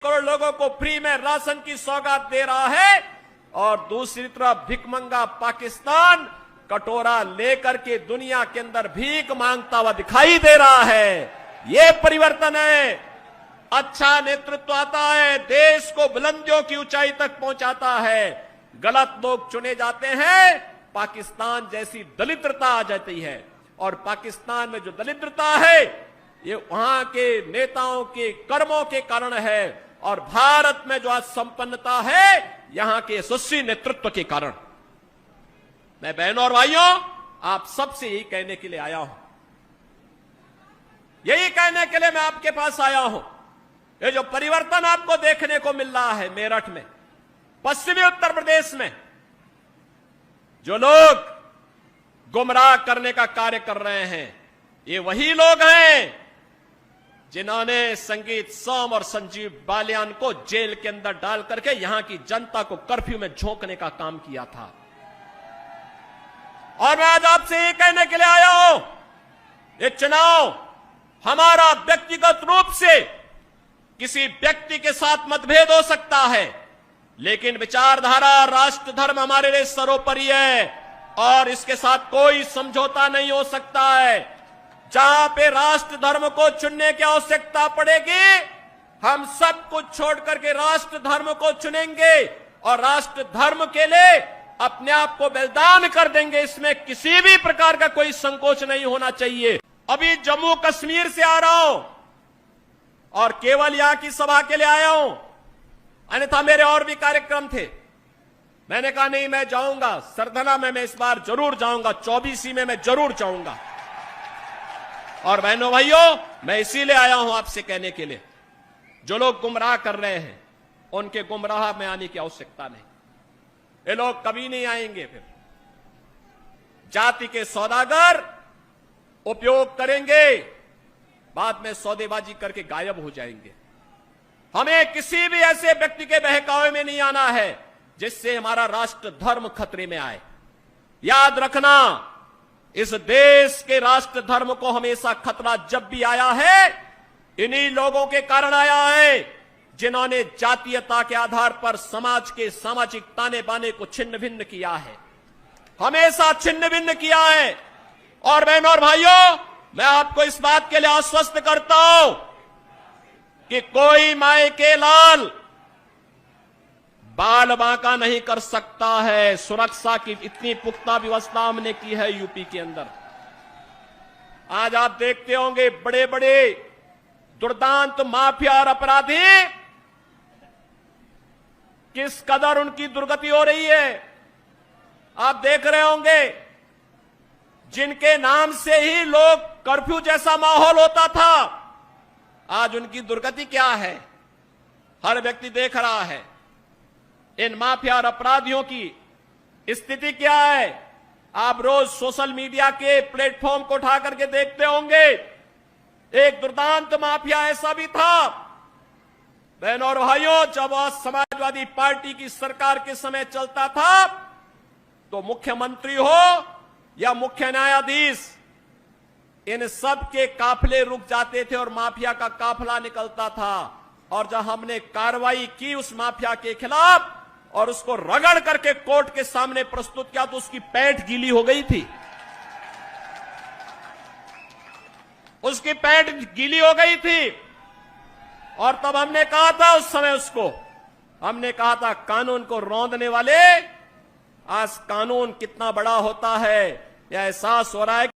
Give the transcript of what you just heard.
करोड़ लोगों को फ्री में राशन की सौगात दे रहा है और दूसरी तरफ भिखमंगा पाकिस्तान कटोरा लेकर के दुनिया के अंदर भीख मांगता हुआ दिखाई दे रहा है। ये परिवर्तन है। अच्छा नेतृत्व आता है, देश को बुलंदियों की ऊंचाई तक पहुंचाता है। गलत लोग चुने जाते हैं, पाकिस्तान जैसी दलिद्रता आ जाती है। और पाकिस्तान में जो दलिद्रता है ये वहां के नेताओं के कर्मों के कारण है और भारत में जो आज संपन्नता है यहां के यशस्वी नेतृत्व के कारण। मैं बहनों और भाइयों आप सबसे यही कहने के लिए आया हूं, यही कहने के लिए मैं आपके पास आया हूं। ये जो परिवर्तन आपको देखने को मिल रहा है मेरठ में, पश्चिमी उत्तर प्रदेश में, जो लोग गुमराह करने का कार्य कर रहे हैं ये वही लोग हैं जिन्होंने संगीत सोम और संजीव बालियान को जेल के अंदर डाल करके यहां की जनता को कर्फ्यू में झोंकने का काम किया था। और मैं आज आपसे ये कहने के लिए आया हूं, ये चुनाव हमारा व्यक्तिगत रूप से किसी व्यक्ति के साथ मतभेद हो सकता है, लेकिन विचारधारा राष्ट्र धर्म हमारे लिए सर्वोपरि है और इसके साथ कोई समझौता नहीं हो सकता है। जहां पे राष्ट्र धर्म को चुनने की आवश्यकता पड़ेगी हम सब कुछ छोड़ करके राष्ट्र धर्म को चुनेंगे और राष्ट्र धर्म के लिए अपने आप को बलिदान कर देंगे। इसमें किसी भी प्रकार का कोई संकोच नहीं होना चाहिए। अभी जम्मू कश्मीर से आ रहा हूं और केवल यहां की सभा के लिए आया हूं, अन्यथा मेरे और भी कार्यक्रम थे। मैंने कहा नहीं मैं जाऊंगा, सरधना में मैं इस बार जरूर जाऊंगा, 24 में मैं जरूर जाऊंगा। और बहनों भाइयों मैं इसीलिए आया हूं आपसे कहने के लिए, जो लोग गुमराह कर रहे हैं उनके गुमराह में आने की आवश्यकता नहीं। ये लोग कभी नहीं आएंगे। फिर जाति के सौदागर उपयोग करेंगे, बाद में सौदेबाजी करके गायब हो जाएंगे। हमें किसी भी ऐसे व्यक्ति के बहकावे में नहीं आना है जिससे हमारा राष्ट्र धर्म खतरे में आए। याद रखना, इस देश के राष्ट्र धर्म को हमेशा खतरा जब भी आया है इन्हीं लोगों के कारण आया है जिन्होंने जातीयता के आधार पर समाज के सामाजिक ताने बाने को छिन्न भिन्न किया है, हमेशा छिन्न भिन्न किया है। और बहनों और भाइयों मैं आपको इस बात के लिए आश्वस्त करता हूं कि कोई माए के लाल बाल बांका नहीं कर सकता है। सुरक्षा की इतनी पुख्ता व्यवस्था हमने की है यूपी के अंदर। आज आप देखते होंगे बड़े बड़े दुर्दांत माफिया और अपराधी किस कदर उनकी दुर्गति हो रही है। आप देख रहे होंगे जिनके नाम से ही लोग कर्फ्यू जैसा माहौल होता था, आज उनकी दुर्गति क्या है हर व्यक्ति देख रहा है। इन माफिया और अपराधियों की स्थिति क्या है आप रोज सोशल मीडिया के प्लेटफॉर्म को उठा करके देखते होंगे। एक दुर्दांत माफिया ऐसा भी था बहनों और भाइयों, जब समाजवादी पार्टी की सरकार के समय चलता था तो मुख्यमंत्री हो या मुख्य न्यायाधीश, इन सब के काफिले रुक जाते थे और माफिया का काफिला निकलता था। और जब हमने कार्रवाई की उस माफिया के खिलाफ और उसको रगड़ करके कोर्ट के सामने प्रस्तुत किया तो उसकी पैंट गीली हो गई थी, उसकी पैंट गीली हो गई थी। और तब हमने कहा था उस समय उसको, हमने कहा था कानून को रौंदने वाले, आज कानून कितना बड़ा होता है यह एहसास हो रहा है।